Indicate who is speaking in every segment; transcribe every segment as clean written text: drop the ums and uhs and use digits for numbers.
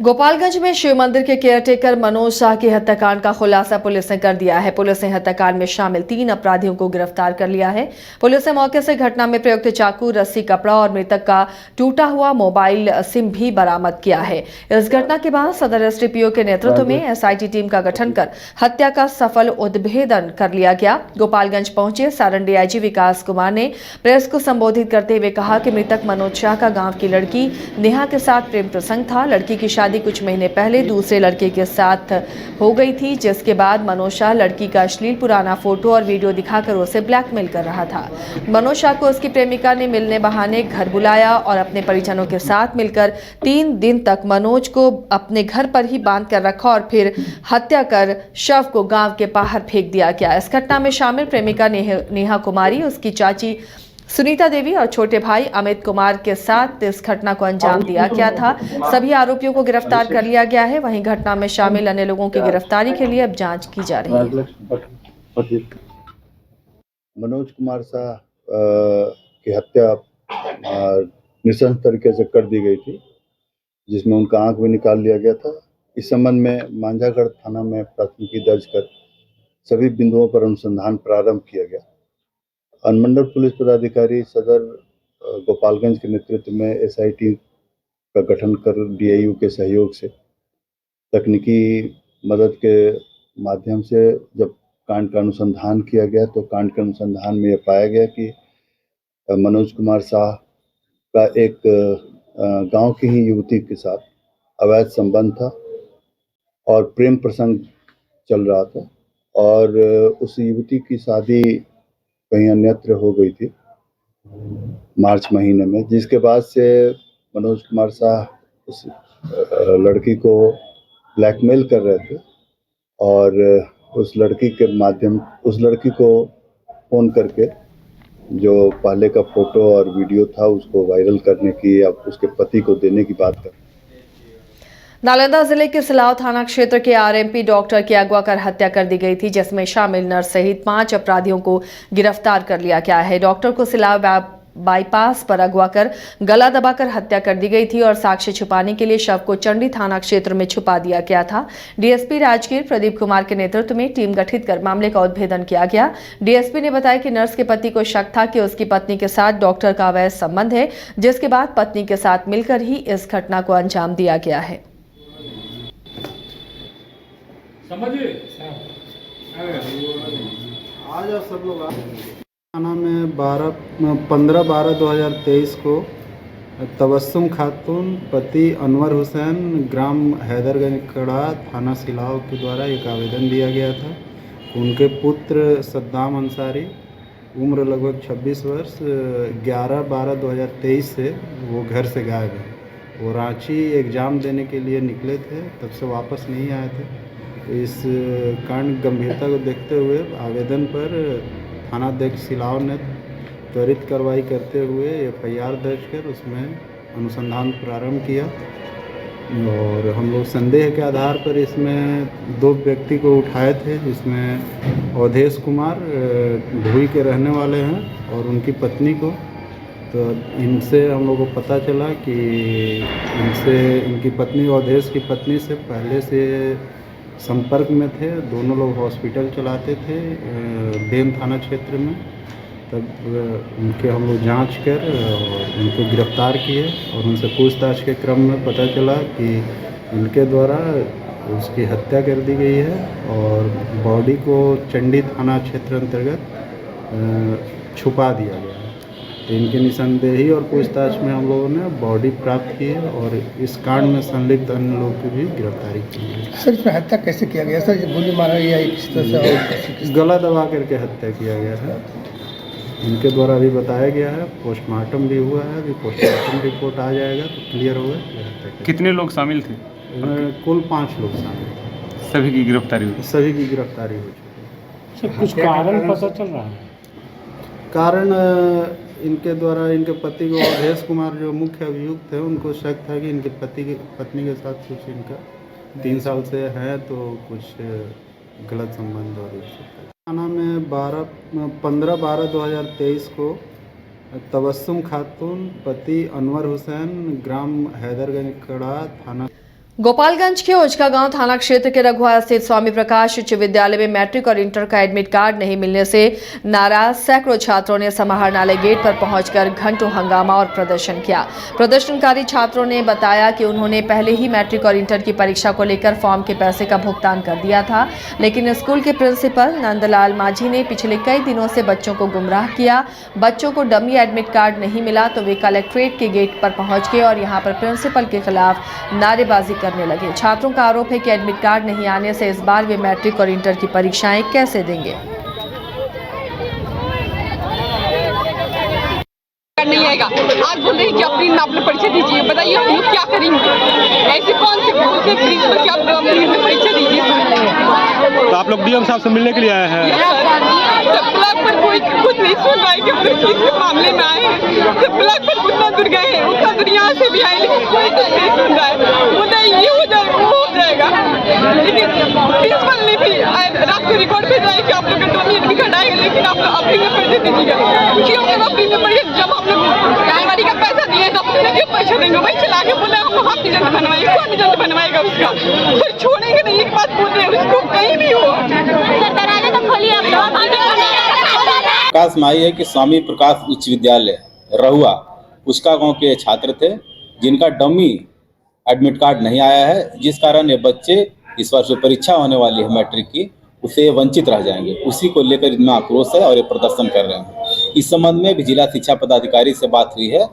Speaker 1: गोपालगंज में शिव मंदिर के केयरटेकर मनोज शाह की हत्याकांड का खुलासा पुलिस ने कर दिया है। पुलिस ने हत्याकांड में शामिल 3 अपराधियों को गिरफ्तार कर लिया है। पुलिस ने मौके से घटना में प्रयुक्त चाकू, रस्सी, कपड़ा और मृतक का टूटा हुआ मोबाइल सिम भी बरामद किया है। इस घटना के बाद सदर एसडीपीओ के नेतृत्व में एसआईटी टीम का गठन कर हत्या का सफल उद्भेदन कर लिया गया। गोपालगंज पहुंचे सारण डीआईजी विकास कुमार ने प्रेस को संबोधित करते हुए कहा कि मृतक मनोज शाह का गांव की लड़की नेहा के साथ प्रेम प्रसंग था। लड़की की शादी कुछ महीने पहले दूसरे लड़के के साथ हो गई थी, जिसके बाद मनोज शाह लड़की का अश्लील पुराना फोटो और वीडियो दिखाकर उसे ब्लैकमेल कर रहा था। मनोज शाह को उसकी प्रेमिका ने मिलने बहाने घर बुलाया और अपने परिजनों के साथ मिलकर 3 दिन तक मनोज को अपने घर पर ही बांध कर रखा और फिर हत्या कर शव को गांव के बाहर फेंक दिया गया। इस घटना में शामिल प्रेमिका नेहा कुमारी, उसकी चाची सुनीता देवी और छोटे भाई अमित कुमार के साथ इस घटना को अंजाम दिया गया था। सभी आरोपियों को गिरफ्तार कर लिया गया है। वहीं घटना में शामिल अन्य लोगों की गिरफ्तारी के लिए अब जांच की जा रही है।
Speaker 2: मनोज कुमार शाह की हत्या नृशंस तरीके से कर दी गई थी, जिसमें उनका आंख भी निकाल लिया गया था। इस संबंध में मांझागढ़ थाना में प्राथमिकी दर्ज कर सभी बिंदुओं पर अनुसंधान प्रारंभ किया गया। अनुमंडल पुलिस पदाधिकारी सदर गोपालगंज के नेतृत्व में एसआईटी का गठन कर डीआईयू के सहयोग से तकनीकी मदद के माध्यम से जब कांड का अनुसंधान किया गया तो कांड के अनुसंधान में यह पाया गया कि मनोज कुमार शाह का एक गांव की ही युवती के साथ अवैध संबंध था और प्रेम प्रसंग चल रहा था और उस युवती की शादी कहीं अन्यत्र हो गई थी मार्च महीने में, जिसके बाद से मनोज कुमार शाह उस लड़की को ब्लैकमेल कर रहे थे और उस लड़की को फोन करके जो पहले का फोटो और वीडियो था उसको वायरल करने की या उसके पति को देने की बात कर।
Speaker 1: नालंदा जिले के सिलाव थाना क्षेत्र के आरएमपी डॉक्टर की अगवा कर हत्या कर दी गई थी, जिसमें शामिल नर्स सहित 5 अपराधियों को गिरफ्तार कर लिया गया है। डॉक्टर को सिलाव बाईपास पर अगवा कर गला दबाकर हत्या कर दी गई थी और साक्ष्य छुपाने के लिए शव को चंडी थाना क्षेत्र में छुपा दिया गया था। डीएसपी राजगीर प्रदीप कुमार के नेतृत्व में टीम गठित कर मामले का उद्भेदन किया गया। डीएसपी ने बताया कि नर्स के पति को शक था कि उसकी पत्नी के साथ डॉक्टर का अवैध संबंध है, जिसके बाद पत्नी के साथ मिलकर ही इस घटना को अंजाम दिया गया है।
Speaker 3: आज सब लोग थाना में 15/12/2023 को तबस्सुम खातून पति अनवर हुसैन ग्राम हैदरगंज कड़ा थाना सिलाव के द्वारा एक आवेदन दिया गया था। उनके पुत्र सद्दाम अंसारी उम्र लगभग 26 वर्ष 11/12/2023 से वो घर से गायब है। वो रांची एग्ज़ाम देने के लिए निकले थे, तब से वापस नहीं आए थे। इस कांड गंभीरता को देखते हुए आवेदन पर थानाध्यक्ष सिलाव ने त्वरित कार्रवाई करते हुए एफआईआर दर्ज कर उसमें अनुसंधान प्रारंभ किया और हम लोग संदेह के आधार पर इसमें 2 व्यक्ति को उठाए थे, जिसमें अवधेश कुमार भुई के रहने वाले हैं और उनकी पत्नी को। तो इनसे हम लोग को पता चला कि इनकी पत्नी अवधेश की पत्नी से पहले से संपर्क में थे। दोनों लोग हॉस्पिटल चलाते थे बेन थाना क्षेत्र में। तब उनके हम लोग जांच कर उनको गिरफ्तार किए और उनसे पूछताछ के क्रम में पता चला कि इनके द्वारा उसकी हत्या कर दी गई है और बॉडी को चंडी थाना क्षेत्र अंतर्गत छुपा दिया गया है। तो इनकी निसंदेही और पूछताछ में हम लोगों ने बॉडी प्राप्त की है और इस कांड में संलिप्त अन्य लोगों की भी गिरफ्तारी की है।
Speaker 4: सर, इसमें हत्या कैसे किया गया सर? गोली मारा या किस तरह से?
Speaker 3: गला दबा करके हत्या किया गया है। इनके द्वारा भी बताया गया है, पोस्टमार्टम भी हुआ है। अभी पोस्टमार्टम रिपोर्ट आ जाएगा तो क्लियर होगा।
Speaker 5: कितने लोग शामिल थे?
Speaker 3: कुल 5 लोग शामिल थे।
Speaker 5: सभी की गिरफ्तारी हुई?
Speaker 3: सभी की गिरफ्तारी हो चुकी है।
Speaker 4: कुछ कारण पता चल रहा है?
Speaker 3: कारण इनके द्वारा इनके पति को अवधेश कुमार जो मुख्य अभियुक्त थे, उनको शक था कि इनके पत्नी के साथ कुछ इनका 3 साल से है, तो कुछ गलत संबंध और थाना में 15/12/2023 को तबस्सुम खातून पति अनवर हुसैन ग्राम हैदरगंज कड़ा थाना
Speaker 1: गोपालगंज के ओझका गांव थाना क्षेत्र के रघुआ स्थित स्वामी प्रकाश उच्च विद्यालय में मैट्रिक और इंटर का एडमिट कार्ड नहीं मिलने से नाराज सैकड़ों छात्रों ने समाहरणालय गेट पर पहुंचकर घंटों हंगामा और प्रदर्शन किया। प्रदर्शनकारी छात्रों ने बताया कि उन्होंने पहले ही मैट्रिक और इंटर की परीक्षा को लेकर फॉर्म के पैसे का भुगतान कर दिया था, लेकिन स्कूल के प्रिंसिपल नंदलाल माझी ने पिछले कई दिनों से बच्चों को गुमराह किया। बच्चों को डमी एडमिट कार्ड नहीं मिला तो वे कलेक्ट्रेट के गेट पर पहुंच गए और यहां पर प्रिंसिपल के खिलाफ नारेबाजी करने लगे। छात्रों का आरोप है कि एडमिट कार्ड नहीं आने से इस बार वे मैट्रिक और इंटर की परीक्षाएं कैसे देंगे।
Speaker 6: नहीं आएगा। आज बोल रहे हैं कि अपनी अपने परीक्षा दीजिए, बताइए हम लोग क्या करेंगे? ऐसे कौन से प्रिंसिपल की आप अपनी परीक्षा दीजिए?
Speaker 5: तो आप लोग डीएम साहब से मिलने के लिए आए हैं?
Speaker 6: ब्लॉक पर कोई कुछ नहीं सुन रहा है कि हम लोग किस मामले में आए हैं। ब्लॉक पर उतना दूर गए हैं, उतना दूर यहाँ से भी आए, लेकिन कोई कुछ नहीं सुन रहा है। मुद्दा ये हो जाएगा, वो हो जाएगा, लेकिन प्रिंसिपल ने भी रात को रिकॉर्ड भेजा है कि आप लोग का डमी एडमिट कार्ड आएगा, लेकिन आप अपनी में परीक्षा दीजिएगा। क्योंकि हम लोग अपनी में परीक्षा जब हम लोग प्राइमरी का पैसा दिए तो अपने क्यों पैसा देंगे? वही चला के बोले हम हाफ रिजल्ट बनवाएंगे, कौन रिजल्ट बनवाएगा उसका? फिर छोड़ेंगे नहीं, एक बात बोल रहे हैं उसको कहीं भी हो।
Speaker 7: प्रकाश माई है कि स्वामी प्रकाश उच्च विद्यालय रहुआ उसका गांव के छात्र थे जिनका डमी एडमिट कार्ड नहीं आया है, जिस कारण ये बच्चे इस वर्ष जो परीक्षा होने वाली है मैट्रिक की उससे वंचित रह जाएंगे। उसी को लेकर इनमें आक्रोश है और ये प्रदर्शन कर रहे हैं। इस संबंध में भी जिला शिक्षा पदाधिकारी से बात हुई है।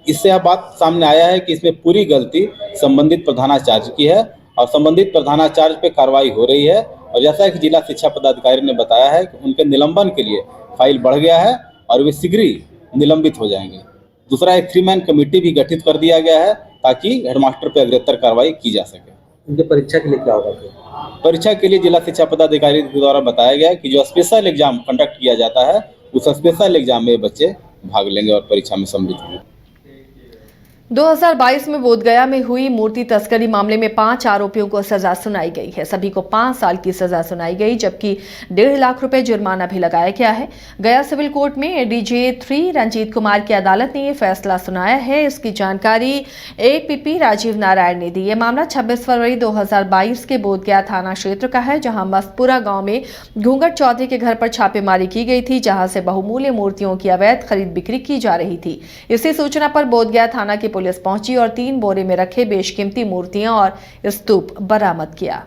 Speaker 7: इससे यह बात सामने आया है कि इसमें पूरी गलती संबंधित प्रधानाचार्य की है और संबंधित प्रधानाचार्य पे कार्रवाई हो रही है। और जैसा कि जिला शिक्षा पदाधिकारी ने बताया है कि उनके निलंबन के लिए फाइल बढ़ गया है और वे शीघ्र ही निलंबित हो जाएंगे। दूसरा, एक 3-मैन कमेटी भी गठित कर दिया गया है ताकि हेडमास्टर पर अग्रेतर कार्रवाई की जा सके।
Speaker 8: उनके परीक्षा के लिए क्या होगा?
Speaker 7: परीक्षा के लिए जिला शिक्षा पदाधिकारी के द्वारा बताया गया कि जो स्पेशल एग्जाम कंडक्ट किया जाता है उस स्पेशल एग्जाम में बच्चे भाग लेंगे और परीक्षा में सम्मिलित होंगे।
Speaker 1: 2022 में बोधगया में हुई मूर्ति तस्करी मामले में 5 आरोपियों को सजा सुनाई गई है। सभी को 5 साल की सजा सुनाई गई, जबकि 1.5 लाख रुपए जुर्माना भी लगाया गया है। गया सिविल कोर्ट में एडीजे 3 रंजीत कुमार की अदालत ने यह फैसला सुनाया है। इसकी जानकारी एपीपी राजीव नारायण ने दी। यह मामला 26 फरवरी 2022 के बोधगया थाना क्षेत्र का है, जहां मस्तपुरा गांव में घूंघट चौधरी के घर पर छापेमारी की गई थी, जहां से बहुमूल्य मूर्तियों की अवैध खरीद बिक्री की जा रही थी। इसी सूचना पर बोधगया थाना की पुलिस पहुंची और 3 बोरे में रखे बेशकीमती मूर्तियां और स्तूप बरामद किया।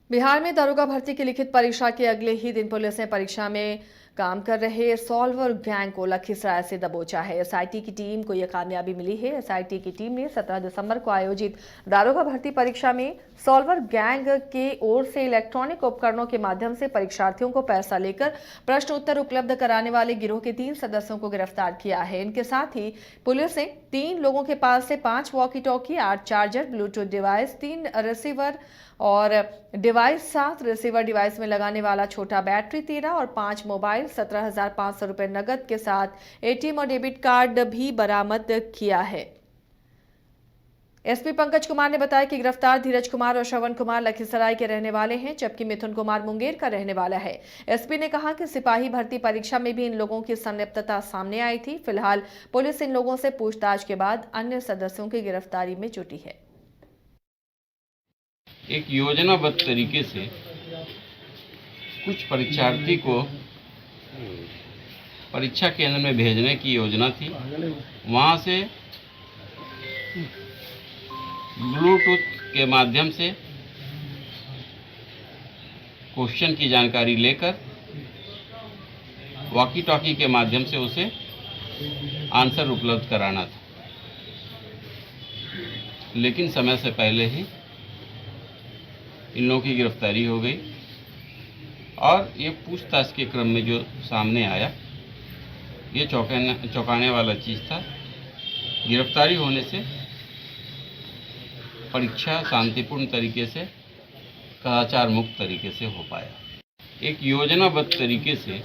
Speaker 1: बिहार में दरोगा भर्ती की लिखित परीक्षा के अगले ही दिन पुलिस ने परीक्षा में काम कर रहे सॉल्वर गैंग को लखीसराय से दबोचा है। एसआईटी की टीम को यह कामयाबी मिली है। एसआईटी की टीम ने 17 दिसंबर को आयोजित दारोगा भर्ती परीक्षा में सॉल्वर गैंग के ओर से इलेक्ट्रॉनिक उपकरणों के माध्यम से परीक्षार्थियों को पैसा लेकर प्रश्न उत्तर उपलब्ध कराने वाले गिरोह के 3 सदस्यों को गिरफ्तार किया है। इनके साथ ही पुलिस ने 3 लोगों के पास से 5 walkie talkie, 8 charger, Bluetooth device, 3 receiver और डिवाइस, 7 रिसीवर डिवाइस में लगाने वाला छोटा बैटरी, 13 और 5 मोबाइल, 17,500 रुपए नगद के साथ एटीएम और डेबिट कार्ड भी बरामद किया है। एसपी पंकज कुमार ने बताया कि गिरफ्तार धीरज कुमार और श्रवण कुमार लखीसराय के रहने वाले हैं, जबकि मिथुन कुमार मुंगेर का रहने वाला है। एसपी ने कहा कि सिपाही भर्ती परीक्षा में भी इन लोगों की संलिप्तता सामने आई थी। फिलहाल पुलिस इन लोगों से पूछताछ के बाद अन्य सदस्यों की गिरफ्तारी में जुटी है।
Speaker 9: एक योजनाबद्ध तरीके से कुछ परीक्षार्थी को परीक्षा केंद्र में भेजने की योजना थी। वहाँ से ब्लूटूथ के माध्यम से क्वेश्चन की जानकारी लेकर वॉकी टॉकी के माध्यम से उसे आंसर उपलब्ध कराना था, लेकिन समय से पहले ही इन लोगों की गिरफ्तारी हो गई। और ये पूछताछ के क्रम में जो सामने आया ये चौंकाने वाला चीज़ था। गिरफ्तारी होने से परीक्षा शांतिपूर्ण तरीके से, कदाचार मुक्त तरीके से हो पाया। एक योजनाबद्ध तरीके से